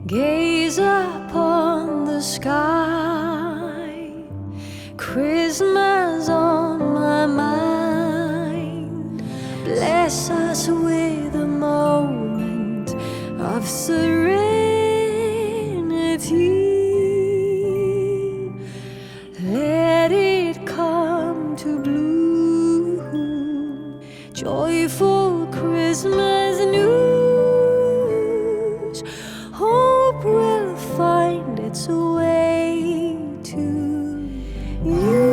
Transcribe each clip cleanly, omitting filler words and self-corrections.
Gaze upon the sky, Christmas on my mind. Bless us with a moment of serenity. Let it come to bloom, joyful Christmas news. Hope will find its way to you.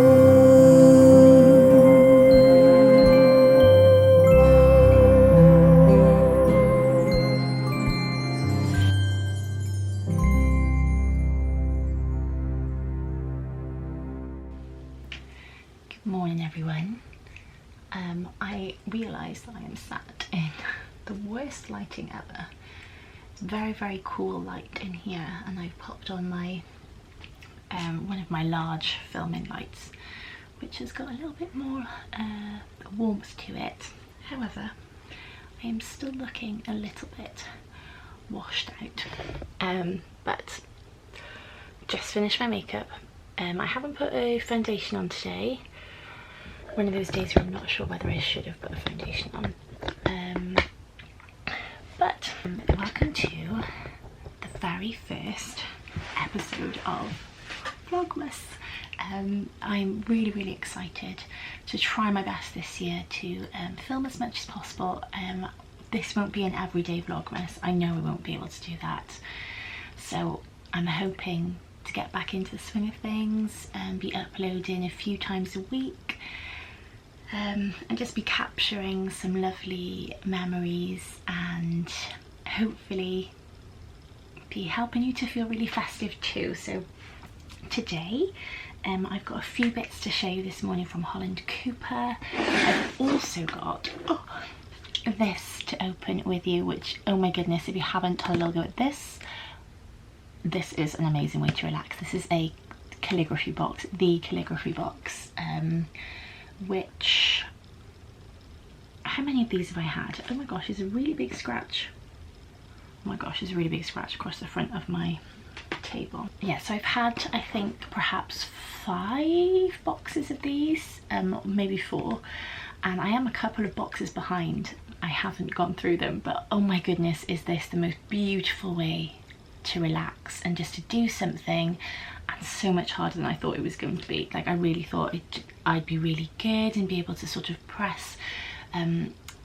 Good morning, everyone. I realised that I am sat in the worst lighting ever. It's very, very cool light in here, and I've popped on my one of my large filming lights, which has got a little bit more warmth to it. However, I am still looking a little bit washed out. But just finished my makeup. I haven't put a foundation on today. One of those days where I'm not sure whether I should have put a foundation on. But welcome to the very first episode of VLOGMAS. I'm really, really excited to try my best this year to film as much as possible. This won't be an everyday VLOGMAS. I know I won't be able to do that. So I'm hoping to get back into the swing of things and be uploading a few times a week. And just be capturing some lovely memories and hopefully be helping you to feel really festive too. So today I've got a few bits to show you this morning from Holland Cooper. I've also got this to open with you, which, oh my goodness, if you haven't had a look at this is an amazing way to relax. This is a calligraphy box, the calligraphy box, which, how many of these have I had? Oh my gosh, there's a really big scratch. Oh my gosh, there's a really big scratch across the front of my table. Yeah, so I've had, I think, perhaps 5 boxes of these, maybe 4, and I am a couple of boxes behind. I haven't gone through them, but oh my goodness, is this the most beautiful way to relax and just to do something, and so much harder than I thought it was going to be. Like, I really thought I'd be really good and be able to sort of press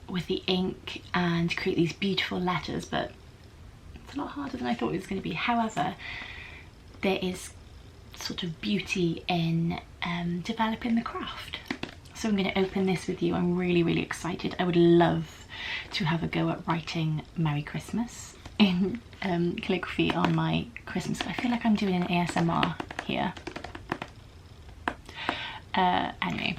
with the ink and create these beautiful letters, but it's a lot harder than I thought it was going to be. However, there is sort of beauty in developing the craft. So I'm going to open this with you. I'm really, really excited. I would love to have a go at writing Merry Christmas in calligraphy on my Christmas. I feel like I'm doing an ASMR here. Anyway,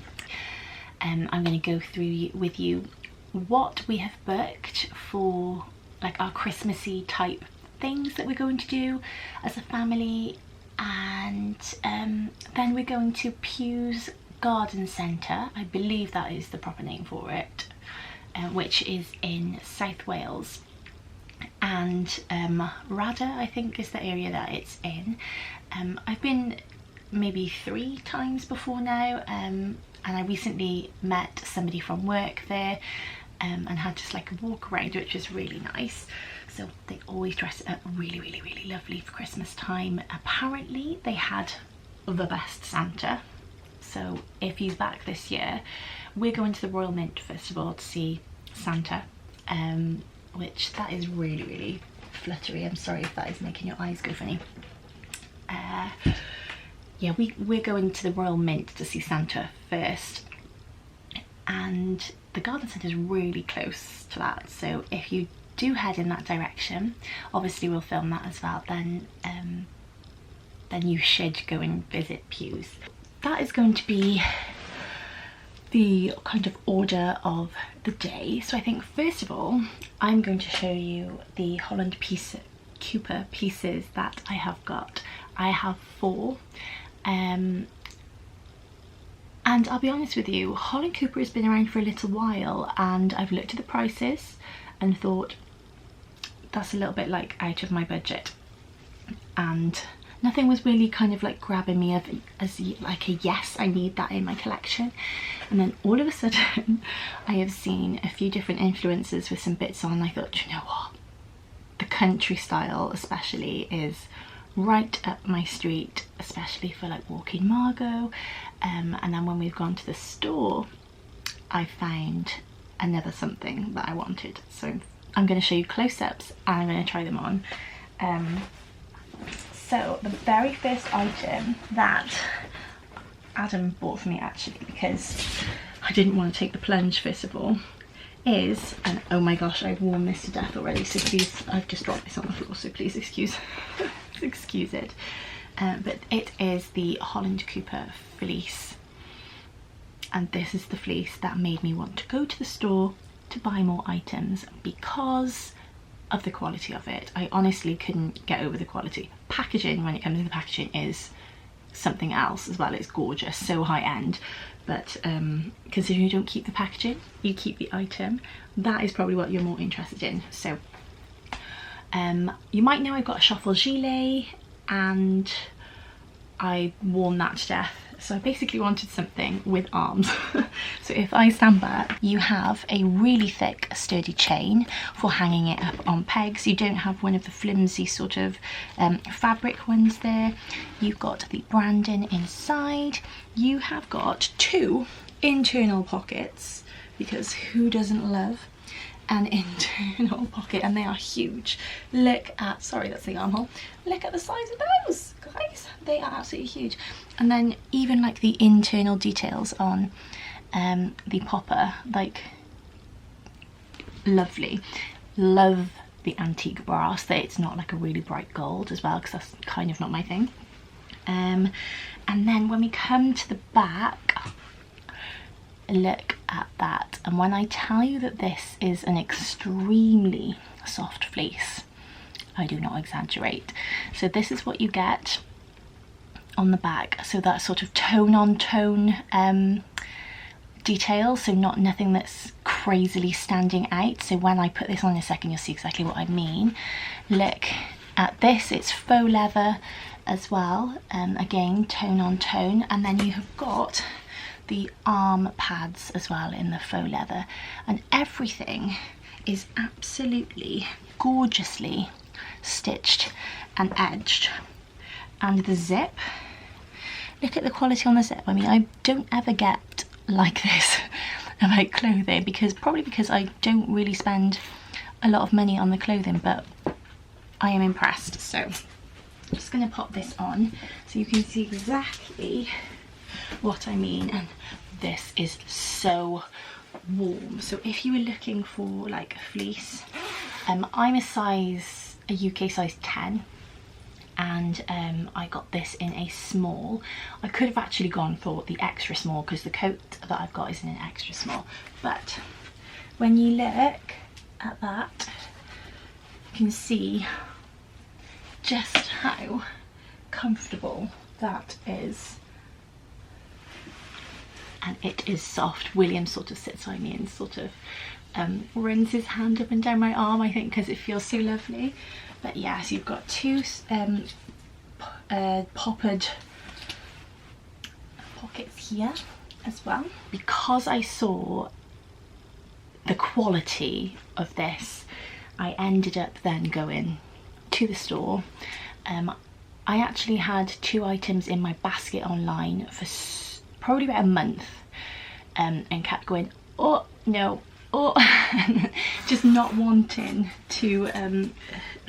I'm going to go through with you what we have booked for like our Christmassy type things that we're going to do as a family, and then we're going to Pew's Garden Centre. I believe that is the proper name for it, which is in South Wales. And Rada, I think, is the area that it's in. I've been maybe 3 times before now, and I recently met somebody from work there and had just like a walk around, which was really nice. So they always dress up really, really, really lovely for Christmas time. Apparently they had the best Santa, so if he's back this year, we're going to the Royal Mint first of all to see Santa, which that is really, really fluttery. I'm sorry if that is making your eyes go funny. Yeah, we're going to the Royal Mint to see Santa first, and the garden centre is really close to that, so if you do head in that direction, obviously we'll film that as well, then you should go and visit Pew's. That is going to be the kind of order of the day. So I think first of all I'm going to show you the Holland Cooper pieces that I have got. I have 4, and I'll be honest with you, Holland Cooper has been around for a little while, and I've looked at the prices and thought that's a little bit like out of my budget. and nothing was really kind of like grabbing me as like a yes, I need that in my collection. And then all of a sudden I have seen a few different influencers with some bits on. I thought, you know what, the country style especially is right up my street, especially for like walking Margot. And then when we've gone to the store, I found another something that I wanted. So I'm going to show you close-ups and I'm going to try them on. So the very first item that Adam bought for me, actually, because I didn't want to take the plunge first of all, is, and oh my gosh, I've worn this to death already, so please, I've just dropped this on the floor, so please excuse it. But it is the Holland Cooper fleece, and this is the fleece that made me want to go to the store to buy more items because of the quality of it. I honestly couldn't get over the quality. Packaging, when it comes to the packaging, is something else as well. It's gorgeous, so high end, but considering you don't keep the packaging, you keep the item, that is probably what you're more interested in. So you might know I've got a shuffle gilet and I worn that to death, so I basically wanted something with arms. So if I stand back, you have a really thick sturdy chain for hanging it up on pegs. You don't have one of the flimsy sort of fabric ones there. You've got the branding inside. You have got 2 internal pockets, because who doesn't love an internal pocket? And they are huge. Look at, sorry, that's the armhole. Look at the size of those, guys. They are absolutely huge. And then even like the internal details on the popper, like lovely. Love the antique brass, that it's not like a really bright gold as well, because that's kind of not my thing. And then when we come to the back, look at that. And when I tell you that this is an extremely soft fleece, I do not exaggerate. So this is what you get on the back, so that sort of tone on tone detail, so nothing that's crazily standing out. So when I put this on in a second, you'll see exactly what I mean. Look at this, it's faux leather as well, again tone on tone, and then you have got the arm pads as well in the faux leather, and everything is absolutely gorgeously stitched and edged. And the zip, look at the quality on the zip. I mean, I don't ever get like this about clothing, probably because I don't really spend a lot of money on the clothing, but I am impressed. So I'm just going to pop this on so you can see exactly what I mean. And this is so warm. So if you were looking for like a fleece, I'm a UK size 10, and I got this in a small. I could have actually gone for the extra small because the coat that I've got is in an extra small, but when you look at that, you can see just how comfortable that is. And it is soft. William sort of sits on me and sort of runs his hand up and down my arm, I think, because it feels so lovely. But yes, so you've got 2 poppered pockets here as well. Because I saw the quality of this, I ended up then going to the store. I actually had 2 items in my basket online for probably about a month, and kept going, oh no, oh, just not wanting to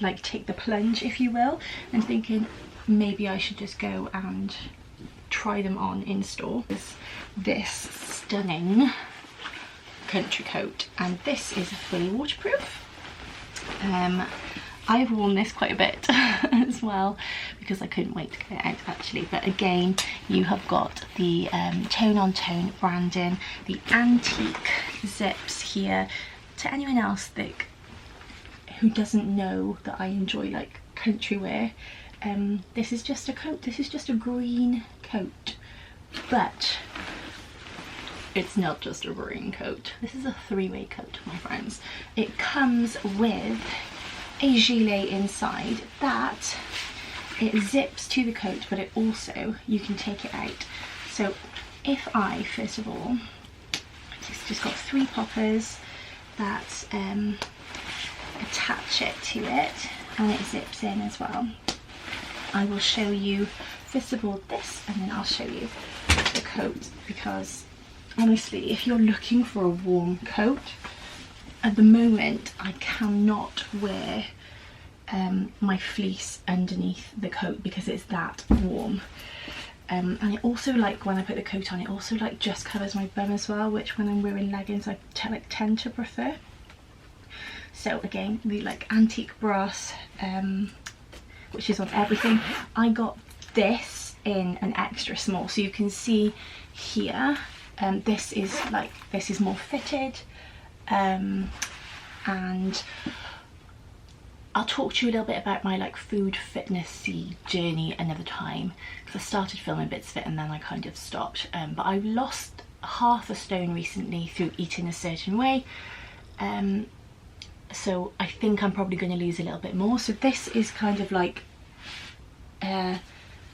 like take the plunge, if you will, and thinking maybe I should just go and try them on in store. This stunning country coat, and this is fully waterproof. I've worn this quite a bit as well because I couldn't wait to get it out actually. But again, you have got the tone on tone branding, the antique zips here. To anyone else that who doesn't know that I enjoy like country wear, this is just a coat. This is just a green coat, but it's not just a green coat. This is a 3-way coat, my friends. It comes with a gilet inside that it zips to the coat, but it also, you can take it out. So if I, first of all, it's just got 3 poppers that attach it to it, and it zips in as well. I will show you first of all this, and then I'll show you the coat, because honestly, if you're looking for a warm coat, at the moment I cannot wear my fleece underneath the coat because it's that warm. And it also, like, when I put the coat on, it also like just covers my bum as well, which when I'm wearing leggings I tend to prefer. So again, the like antique brass, which is on everything. I got this in an extra small, so you can see here, this is more fitted, and I'll talk to you a little bit about my like food fitnessy journey another time, because I started filming bits of it and then I kind of stopped, but I lost half a stone recently through eating a certain way, so I think I'm probably going to lose a little bit more. So this is kind of like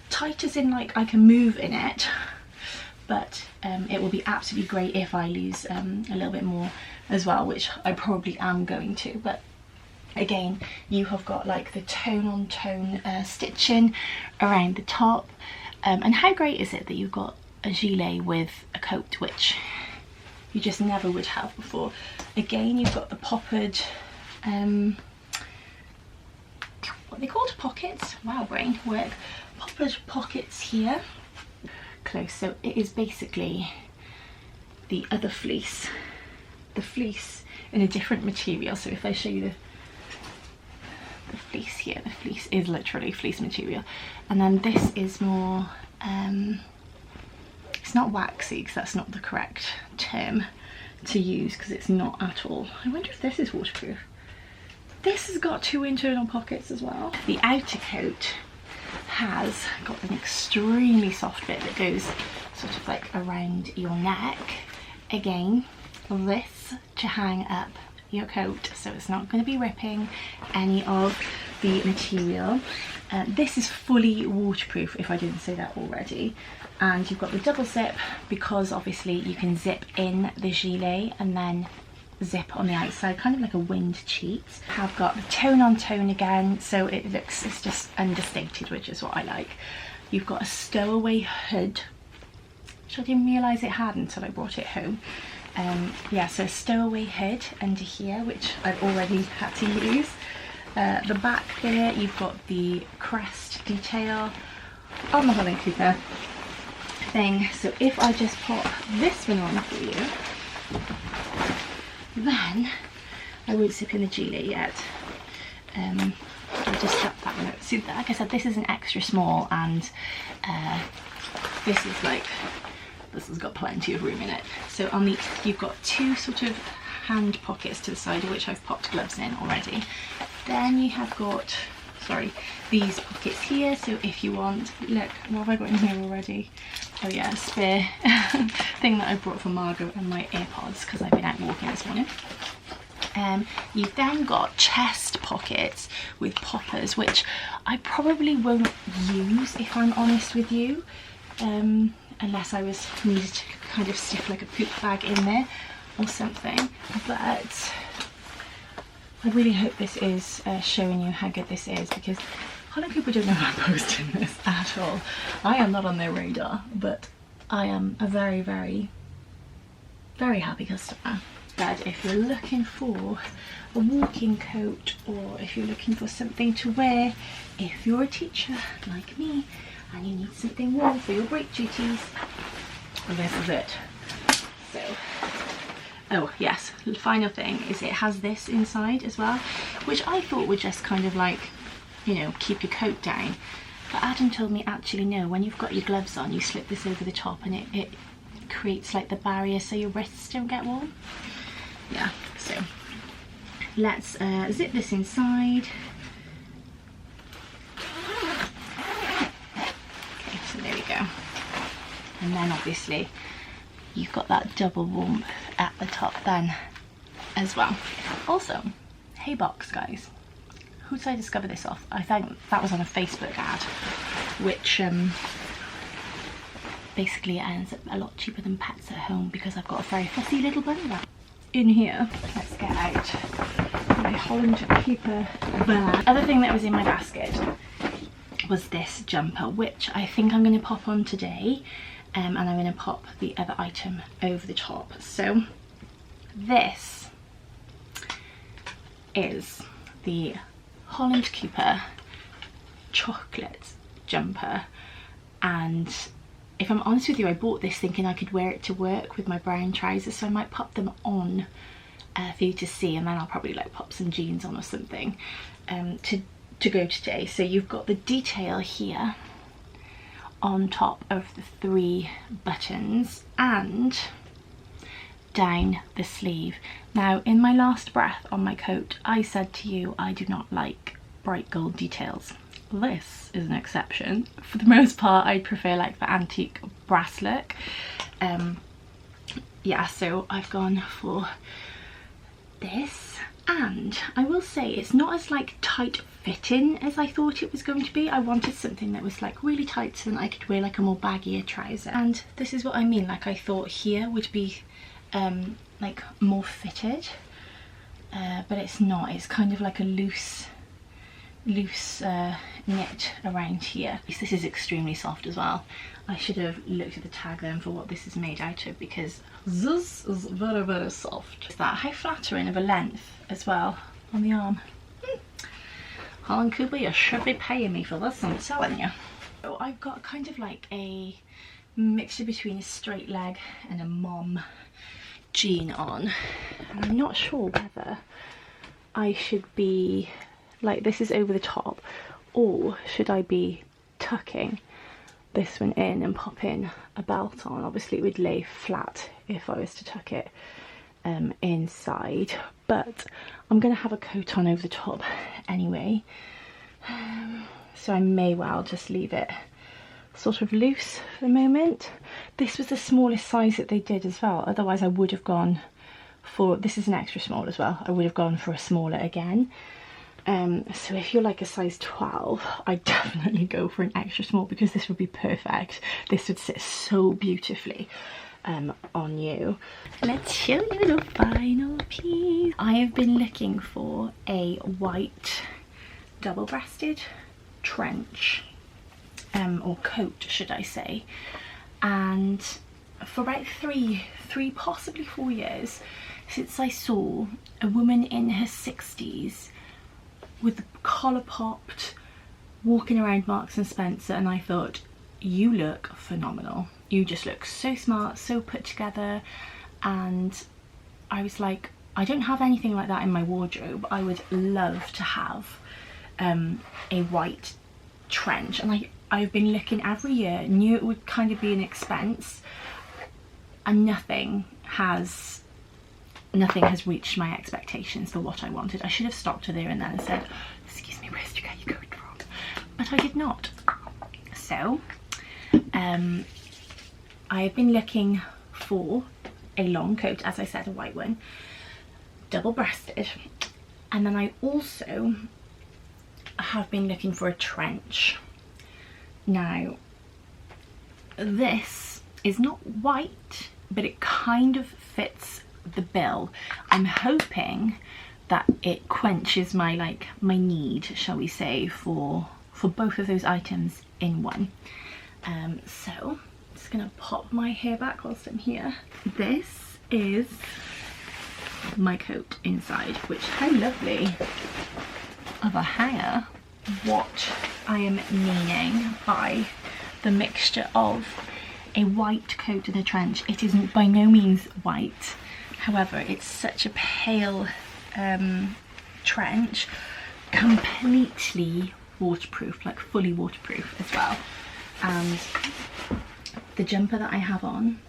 tight, as in like I can move in it, but it will be absolutely great if I lose a little bit more as well, which I probably am going to. But again, you have got like the tone on tone stitching around the top, and how great is it that you've got a gilet with a coat, which you just never would have before. Again, you've got the poppered, what are they called? Pockets? Wow, brain work. Poppered pockets here. Close. So it is basically the other fleece. The fleece in a different material. So if I show you the fleece here, the fleece is literally fleece material. And then this is more, it's not waxy, because that's not the correct term to use, because it's not at all. I wonder if this is waterproof. This has got 2 internal pockets as well. The outer coat has got an extremely soft bit that goes sort of like around your neck. Again, this to hang up your coat, so it's not going to be ripping any of the material. This is fully waterproof, if I didn't say that already. And you've got the double zip, because obviously you can zip in the gilet and then zip on the outside, kind of like a wind cheat. I've got the tone on tone again, so it looks, it's just understated, which is what I like. You've got a stowaway hood, which I didn't realise it had until I brought it home. Yeah, so stowaway hood under here, which I've already had to use. The back there, you've got the crest detail on the Holland Cooper thing. So if I just pop this one on for you, then I won't zip in the gilet yet. I'll just strap that one out. So like I said, this is an extra small, and this is like, this has got plenty of room in it. So on the, you've got 2 sort of hand pockets to the side, of which I've popped gloves in already. Then you have got, sorry, these pockets here, so if you want, look, what have I got in here already? Oh yeah, a spare thing that I brought from Margot, and my AirPods, because I've been out walking this morning. You've then got chest pockets with poppers, which I probably won't use, if I'm honest with you, unless I was needed to kind of stick like a poop bag in there or something. But I really hope this is showing you how good this is, because a lot of people don't know I'm posting this at all. I am not on their radar, but I am a very, very, very happy customer. But if you're looking for a walking coat, or if you're looking for something to wear, if you're a teacher like me and you need something warm for your break duties, well, this is it. So, oh yes, the final thing is it has this inside as well, which I thought would just kind of like, you know, keep your coat down. But Adam told me actually no, when you've got your gloves on, you slip this over the top and it creates like the barrier so your wrists don't get warm. Yeah, so let's zip this inside. Okay, so there we go. And then obviously you've got that double warmth at the top then as well. Also, hey box guys, who did I discover this off? I think that was on a Facebook ad, which basically it ends up a lot cheaper than Pets at Home because I've got a very fussy little bunny rat. In here, let's get out my Holland Cooper bag. Other thing that was in my basket was this jumper, which I think I'm going to pop on today, and I'm going to pop the other item over the top. So this is the Holland Cooper chocolate jumper, and if I'm honest with you, I bought this thinking I could wear it to work with my brown trousers, so I might pop them on for you to see, and then I'll probably like pop some jeans on or something to go today. So you've got the detail here on top of the 3 buttons and down the sleeve. Now, in my last breath on my coat, I said to you I do not like bright gold details. This is an exception. For the most part, I prefer like the antique brass look. Yeah, so I've gone for this, and I will say it's not as like tight fitting as I thought it was going to be. I wanted something that was like really tight so that I could wear like a more baggier trouser, and this is what I mean. Like, I thought here would be like more fitted, but it's not. It's kind of like a loose knit around here. This is extremely soft as well. I should have looked at the tag then for what this is made out of, because this is very, very soft. Is that how flattering of a length as well on the arm? Holland Cooper, you should be paying me for this, I'm telling you. So I've got kind of like a mixture between a straight leg and a mom jean on, and I'm not sure whether I should be like, this is over the top, or should I be tucking this one in and popping a belt on? Obviously it would lay flat if I was to tuck it inside, but I'm gonna have a coat on over the top anyway, so I may well just leave it sort of loose for the moment. This was the smallest size that they did as well, otherwise I would have gone for, this is an extra small as well, I would have gone for a smaller again. So if you're like a size 12, I definitely go for an extra small, because this would be perfect. This would sit so beautifully on you. Let's show you the final piece. I have been looking for a white double-breasted trench, or coat should I say, and for about three, possibly 4 years since I saw a woman in her 60s with the collar popped walking around Marks and Spencer, and I thought, you look phenomenal, you just look so smart, so put together. And I was like, I don't have anything like that in my wardrobe. I would love to have a white trench, and I've been looking every year, knew it would kind of be an expense, and nothing has reached my expectations for what I wanted. I should have stopped her there and then and said, excuse me, where's you going from? But I did not. So I have been looking for a long coat, as I said, a white one, double-breasted, and then I also have been looking for a trench. Now, this is not white, but it kind of fits the bill. I'm hoping that it quenches my need, shall we say, for both of those items in one. So I'm just gonna pop my hair back whilst I'm here. This is my coat inside, which, how lovely of a hanger. What I am meaning by the mixture of a white coat and a trench, it isn't by no means white, however it's such a pale trench, completely waterproof, like fully waterproof as well. And the jumper that I have on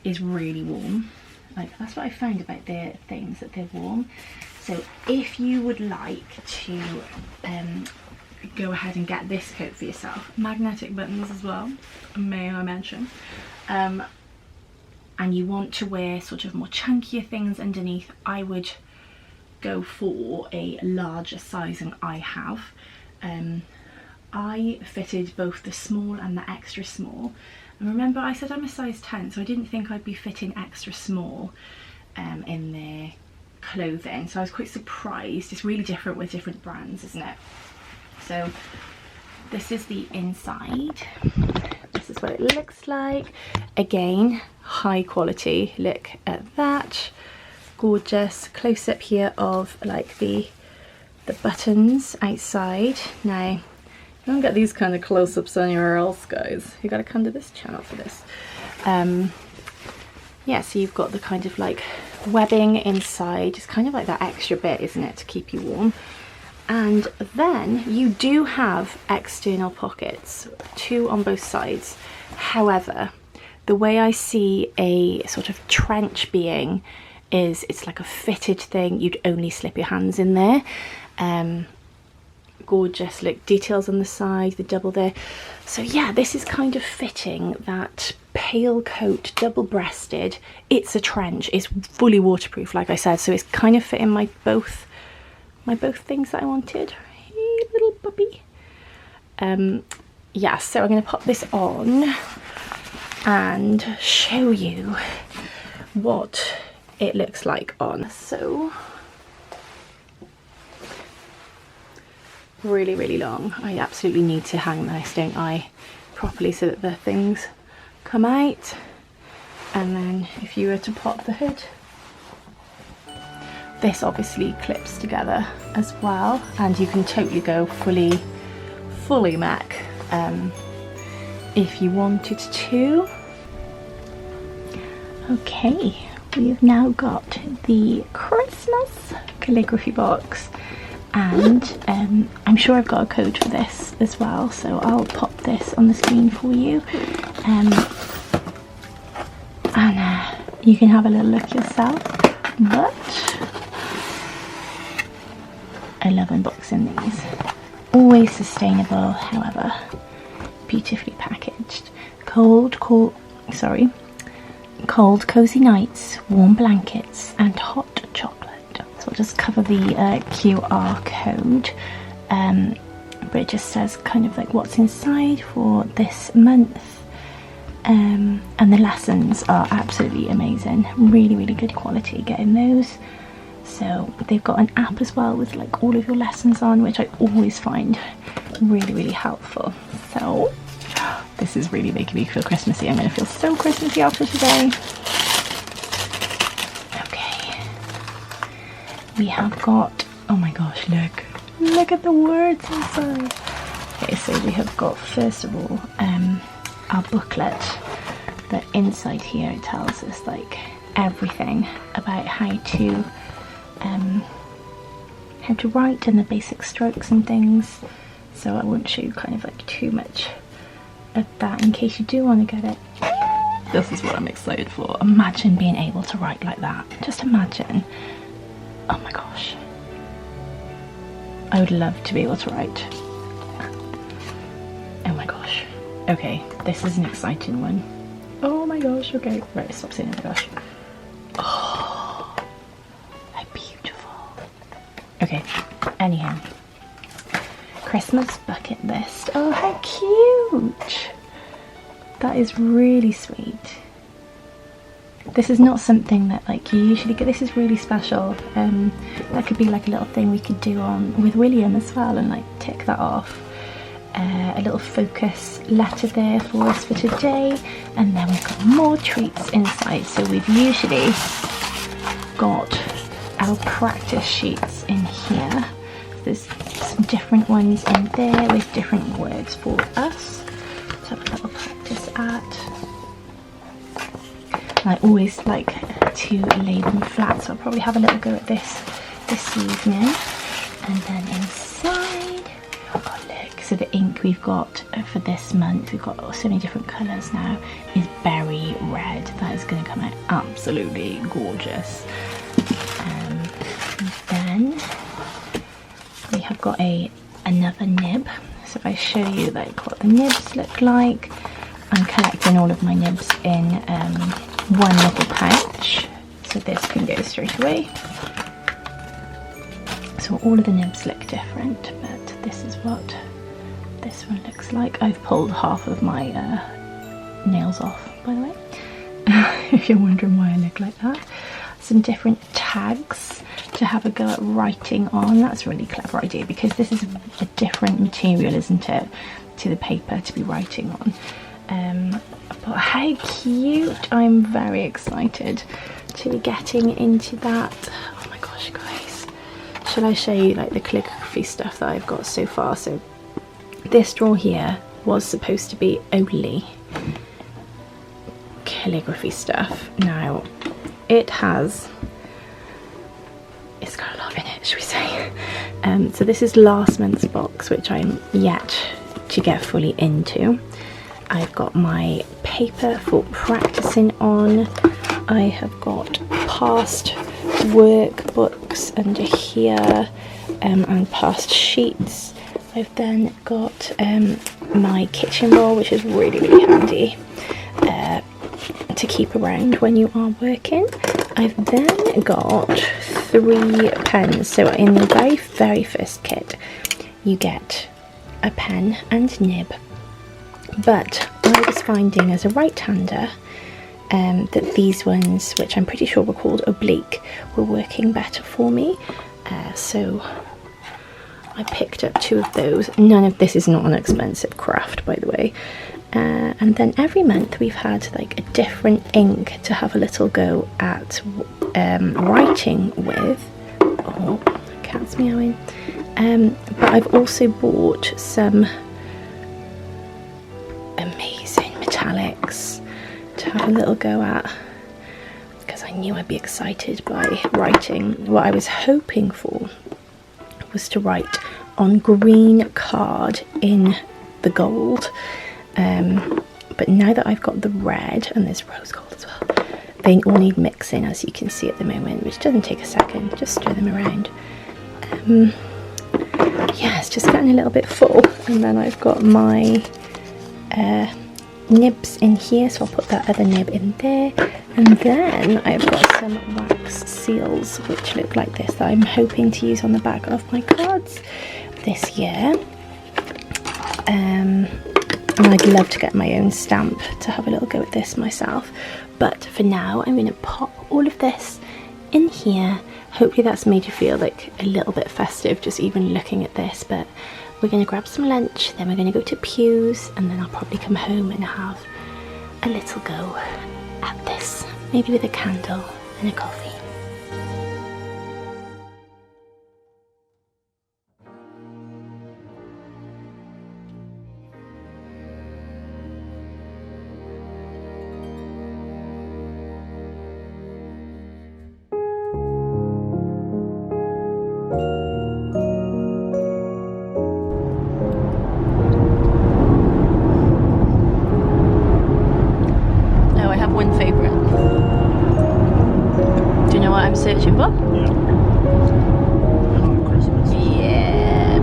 is really warm. Like, that's what I found about their things, that they're warm. So if you would like to go ahead and get this coat for yourself, magnetic buttons as well, may I mention, and you want to wear sort of more chunkier things underneath, I would go for a larger size than I have. I fitted both the small and the extra small. And remember, I said I'm a size 10, so I didn't think I'd be fitting extra small in their clothing. So I was quite surprised. It's really different with different brands, isn't it? So this is the inside. This is what it looks like. Again, high quality. Look at that. Gorgeous close up here of like the buttons outside. Now, you don't get these kind of close-ups anywhere else, guys. You gotta come to this channel for this. Yeah, so you've got the kind of like webbing inside. It's kind of like that extra bit, isn't it, to keep you warm. And then you do have external pockets, 2 on both sides. However, the way I see a sort of trench being is it's like a fitted thing. You'd only slip your hands in there. Gorgeous, look, details on the side, the double there. So yeah, this is kind of fitting that pale coat, double-breasted. It's a trench. It's fully waterproof, like I said, so it's kind of fitting my both things that I wanted. Hey, little puppy. Yeah, so I'm going to pop this on and show you what it looks like on. So really, really long. I absolutely need to hang this, don't I, properly so that the things come out. And then if you were to pop the hood, this obviously clips together as well, and you can totally go fully MAC if you wanted to. Okay, we've now got the Christmas calligraphy box, and I'm sure I've got a code for this as well, so I'll pop this on the screen for you, and you can have a little look yourself. But I love unboxing these. Always sustainable, however, beautifully packaged. Cold cozy nights, warm blankets and hot chocolate. So I'll just cover the QR code, but it just says kind of like what's inside for this month. And the lessons are absolutely amazing. Really, really good quality getting those. So they've got an app as well with like all of your lessons on, which I always find really, really helpful. So this is really making me feel Christmassy. I'm going to feel so Christmassy after today. Okay. We have got, oh my gosh, look at the words inside. Okay, so we have got, first of all, our booklet. The inside here, it tells us like everything about how to write and the basic strokes and things, so I won't show you kind of like too much of that in case you do want to get it. This is what I'm excited for. Imagine being able to write like that. Just imagine. Oh my gosh, I would love to be able to write. Oh my gosh. Okay, this is an exciting one. Oh my gosh. Okay, right, stop saying oh my gosh. Oh, how beautiful. Okay, anyhow, Christmas bucket list. Oh, how cute. That is really sweet. This is not something that like you usually get. This is really special. That could be like a little thing we could do on with William as well, and like tick that off. A little focus letter there for us for today, and then we've got more treats inside. So we've usually got our practice sheets in here. There's some different ones in there with different words for us to have a little practice at. I always like to lay them flat, so I'll probably have a little go at this evening. And then inside, oh look, so the ink we've got for this month, we've got so many different colours now, is berry red. That is going to come out absolutely gorgeous. Then we have got another nib. So if I show you like what the nibs look like, I'm collecting all of my nibs in one little pouch, so this can go straight away. So all of the nibs look different, but this is what this one looks like. I've pulled half of my nails off, by the way, if you're wondering why I look like that. Some different tags to have a go at writing on. That's a really clever idea because this is a different material, isn't it, to the paper to be writing on. But how cute! I'm very excited to be getting into that. Oh my gosh, guys. Shall I show you like the calligraphy stuff that I've got so far? So this drawer here was supposed to be only calligraphy stuff. Now it's got a lot in it, should we say. So this is last month's box, which I'm yet to get fully into. I've got my paper for practicing on. I have got past workbooks under here, and past sheets. I've then got my kitchen roll, which is really, really handy to keep around when you are working. I've then got 3 pens. So in the very, very first kit, you get a pen and nib. But I was finding as a right-hander that these ones, which I'm pretty sure were called oblique, were working better for me. So I picked up 2 of those. None of this is not an expensive craft, by the way. And then every month we've had like a different ink to have a little go at writing with. Oh, cat's meowing. But I've also bought some amazing metallics to have a little go at because I knew I'd be excited by writing. What I was hoping for was to write on green card in the gold. But now that I've got the red, and there's rose gold as well, they all need mixing, as you can see at the moment, which doesn't take a second. Just stir them around. Yeah, it's just getting a little bit full. And then I've got my nibs in here, so I'll put that other nib in there. And then I've got some wax seals, which look like this, that I'm hoping to use on the back of my cards this year. And I'd love to get my own stamp to have a little go at this myself. But for now, I'm going to pop all of this in here. Hopefully that's made you feel like a little bit festive just even looking at this. But we're going to grab some lunch, then we're going to go to Pew's, and then I'll probably come home and have a little go at this. Maybe with a candle and a coffee. Searching for? Yeah.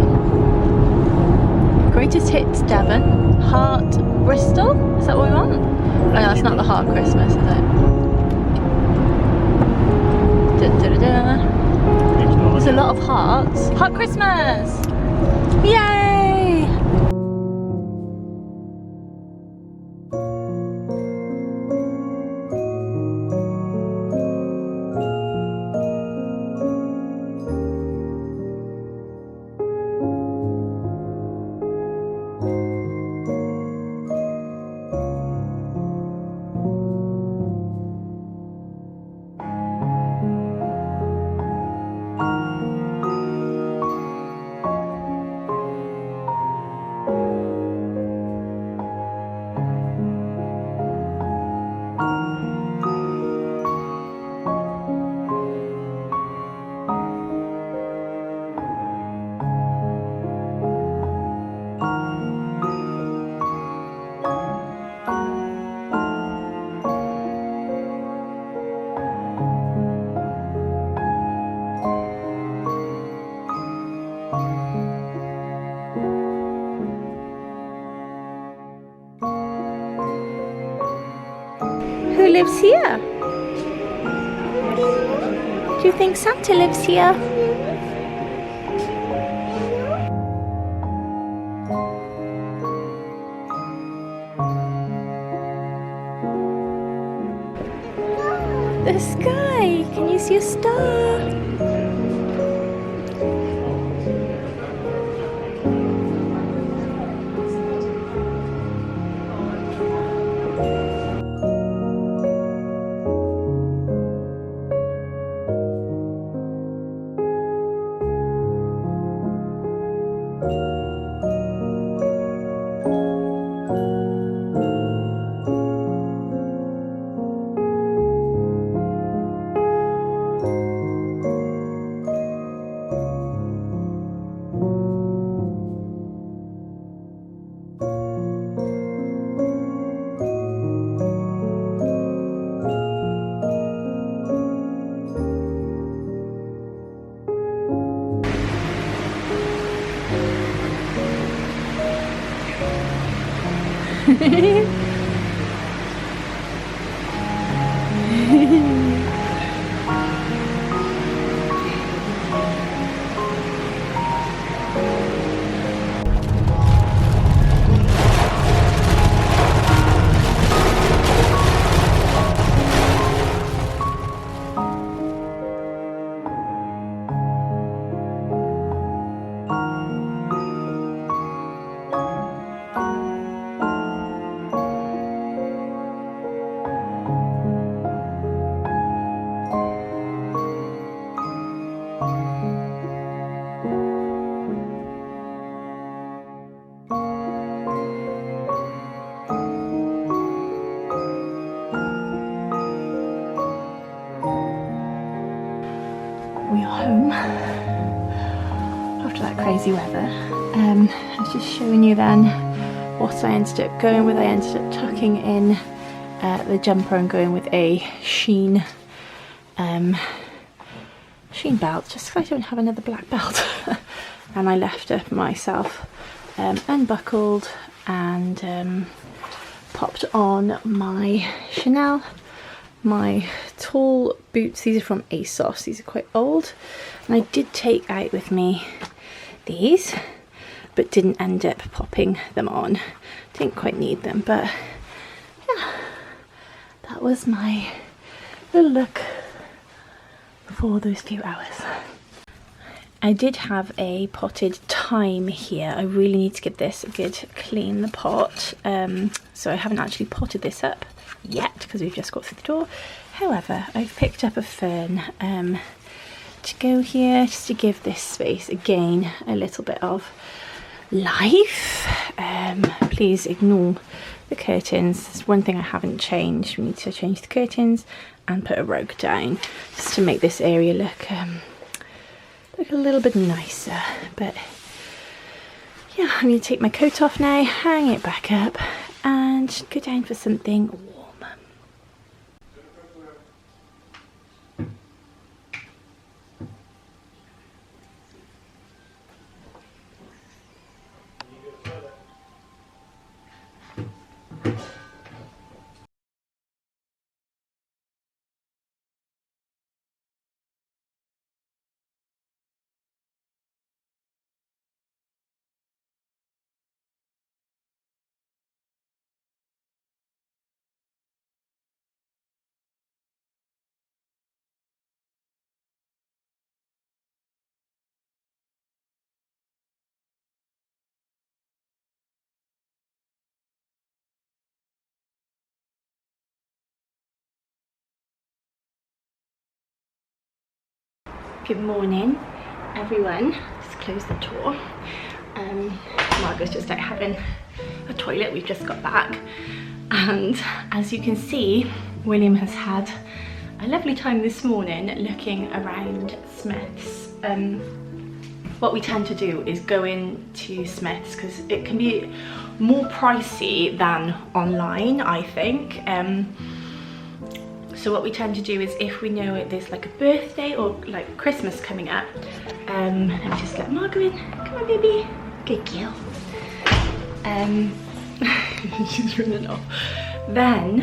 Greatest hits Devon. Heart Bristol? Is that what we want? Oh no, that's not the Heart Christmas, is it? Da, da, da, da. There's a lot of hearts. Heart Christmas! Yay! Who lives here? Do you think Santa lives here? the sky. Can you see a star? We are home after that crazy weather. I was just showing you then what I ended up going with. I ended up tucking in the jumper and going with a sheen belt, just because I don't have another black belt. And I left it myself unbuckled and popped on my Chanel, my tall boots. These are from ASOS, these are quite old, and I did take out with me these but didn't end up popping them on. Didn't quite need them, but yeah, that was my little look for those few hours. I did have a potted thyme here. I really need to give this a good clean the pot, so I haven't actually potted this up yet because we've just got through the door. However, I've picked up a fern to go here just to give this space again a little bit of life. Please ignore the curtains. There's one thing I haven't changed. We need to change the curtains and put a rug down just to make this area look a little bit nicer. But yeah, I'm going to take my coat off now, hang it back up and go down for something warm. Good morning everyone. Just close the door. Margot's just out having a toilet. We've just got back, and as you can see, William has had a lovely time this morning looking around Smith's. What we tend to do is go into Smith's because it can be more pricey than online, I think. So what we tend to do is, if we know there's like a birthday or like Christmas coming up, let me just let Margot in. Come on, baby. Good girl. She's running off. Then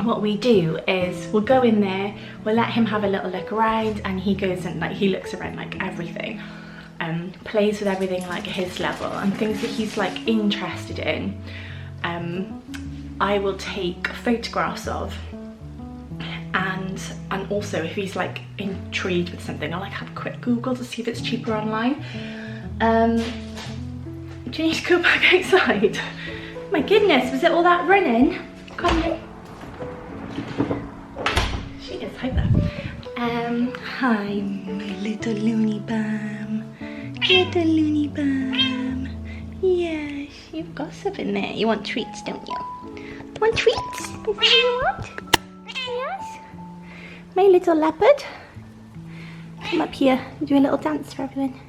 what we do is we'll go in there, we'll let him have a little look around, and he goes and like he looks around like everything, plays with everything like his level, and things that he's like interested in. I will take photographs of, And also if he's like intrigued with something, I'll like have a quick Google to see if it's cheaper online. Do you need to go back outside? My goodness, was it all that running? Come on. She is out there. Hi, my little loony bum. Little loony bum. Yes, you've got something there. You want treats, don't you? Want treats? Is that what you want? Yes. My little leopard. Come up here and do a little dance for everyone.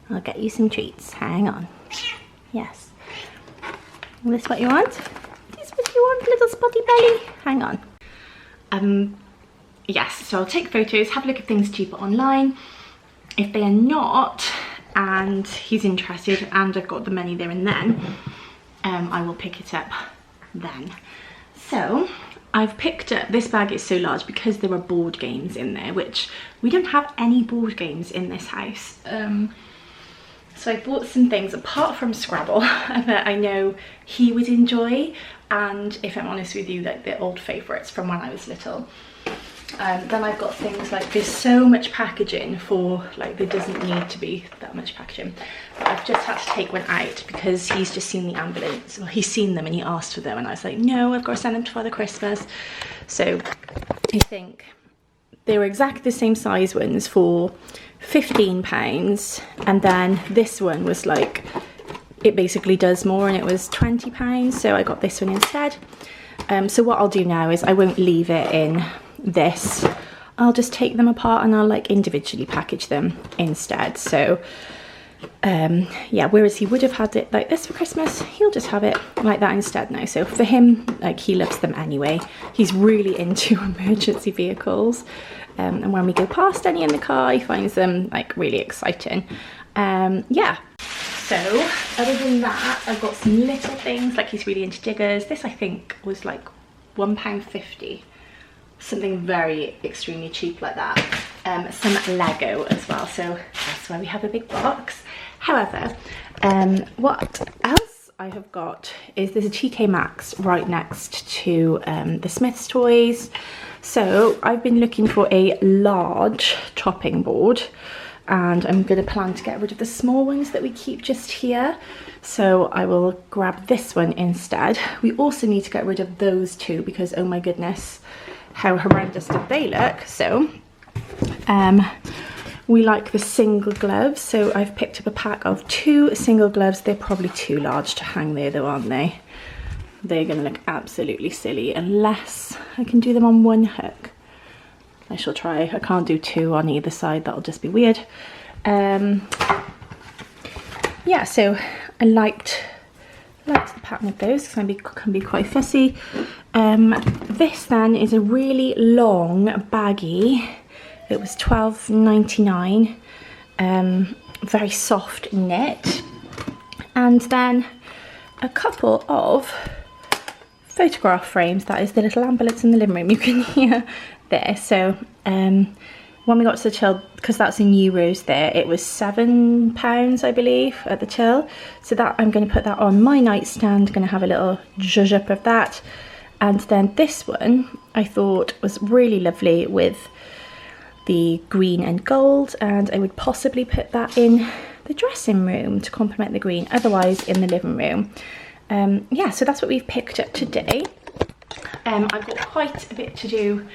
I'll get you some treats. Hang on. Yes. Is this what you want? Is this what you want, little spotty belly? Hang on. Yes, so I'll take photos, have a look at things cheaper online. If they are not, and he's interested, and I've got the money there and then, I will pick it up then. So I've picked up, this bag is so large because there are board games in there, which we don't have any board games in this house. So I bought some things apart from Scrabble that I know he would enjoy, and if I'm honest with you, like, they're old favourites from when I was little. Then I've got things like, there's so much packaging for, like, there doesn't need to be that much packaging, but I've just had to take one out because he's just seen the ambulance. Well, he's seen them and he asked for them, and I was like, no, I've got to send them to Father Christmas. So I think they were exactly the same size ones for £15, and then this one was like, it basically does more, and it was £20, so I got this one instead. So what I'll do now is I won't leave it in this, I'll just take them apart and I'll like individually package them instead. So yeah, whereas he would have had it like this for Christmas, he'll just have it like that instead now. So for him, like, he loves them anyway. He's really into emergency vehicles, and when we go past any in the car, he finds them like really exciting. Yeah, so other than that, I've got some little things, like he's really into diggers. This I think was like £1.50, something very extremely cheap like that. Some Lego as well, so that's why we have a big box. However, what else I have got is there's a TKMAXX right next to the Smith's toys. So I've been looking for a large chopping board, and I'm going to plan to get rid of the small ones that we keep just here. So I will grab this one instead. We also need to get rid of those two because, oh my goodness, how horrendous did they look. So we like the single gloves, so I've picked up a pack of 2 single gloves. They're probably too large to hang there though, aren't they? They're gonna look absolutely silly unless I can do them on one hook. I shall try. I can't do 2 on either side, that'll just be weird. Yeah, so I liked the pattern of those because I can be quite fussy. This then is a really long baggy. It was £12.99, very soft knit, and then a couple of photograph frames. That is the little ambulance in the living room, you can hear there. So when we got to the till, because that's in euros there, it was £7 I believe at the till. So that, I'm going to put that on my nightstand, going to have a little zhuzh up of that. And then this one I thought was really lovely with the green and gold, and I would possibly put that in the dressing room to complement the green, otherwise in the living room. Yeah, so that's what we've picked up today. I've got quite a bit to do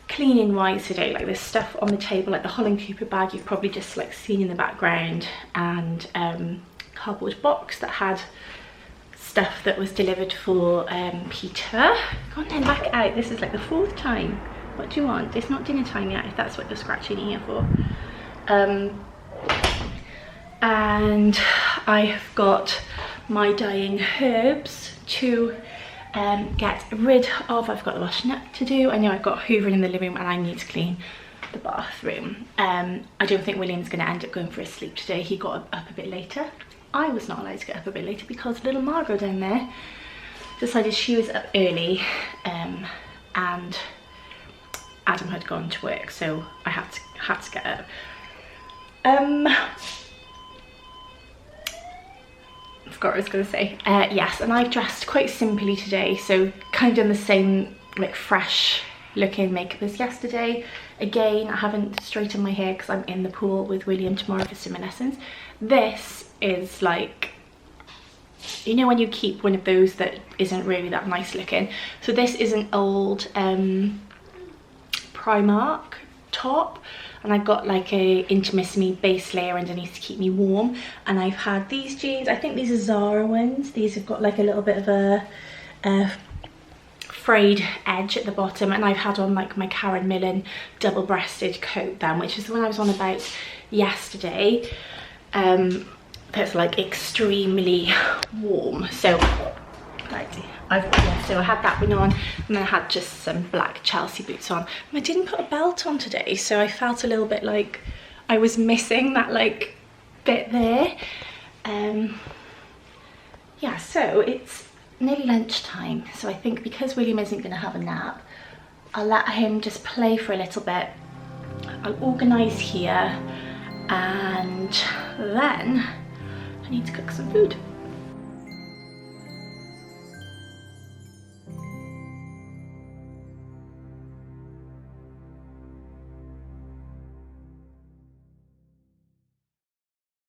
cleaning wise today, like there's stuff on the table, like the Holland Cooper bag you've probably just like seen in the background, and cardboard box that had stuff that was delivered for Peter. Go on then, back out. This is like the 4th time. What do you want? It's not dinner time yet, if that's what you're scratching here for. And I've got my dying herbs to get rid of. I've got the washing up to do. I know I've got hoovering in the living room, and I need to clean the bathroom. I don't think William's going to end up going for a sleep today. He got up a bit later. I was not allowed to get up a bit later because little Margot down there decided she was up early, and Adam had gone to work, so I had to get up. I forgot what I was going to say. Yes, and I've dressed quite simply today, so kind of done the same like fresh looking makeup as yesterday. Again, I haven't straightened my hair because I'm in the pool with William tomorrow for swim lessons. This is like, you know when you keep one of those that isn't really that nice looking. So this is an old Primark top, and I've got like a Intimissimi base layer underneath to keep me warm. And I've had these jeans, I think these are Zara ones. These have got like a little bit of a frayed edge at the bottom, and I've had on like my Karen Millen double-breasted coat then, which is the one I was on about yesterday. That's like extremely warm. So I had that one on, and then I had just some black Chelsea boots on. And I didn't put a belt on today, so I felt a little bit like I was missing that like bit there. Yeah, so it's nearly lunchtime, so I think because William isn't going to have a nap, I'll let him just play for a little bit. I'll organise here, and then I need to cook some food.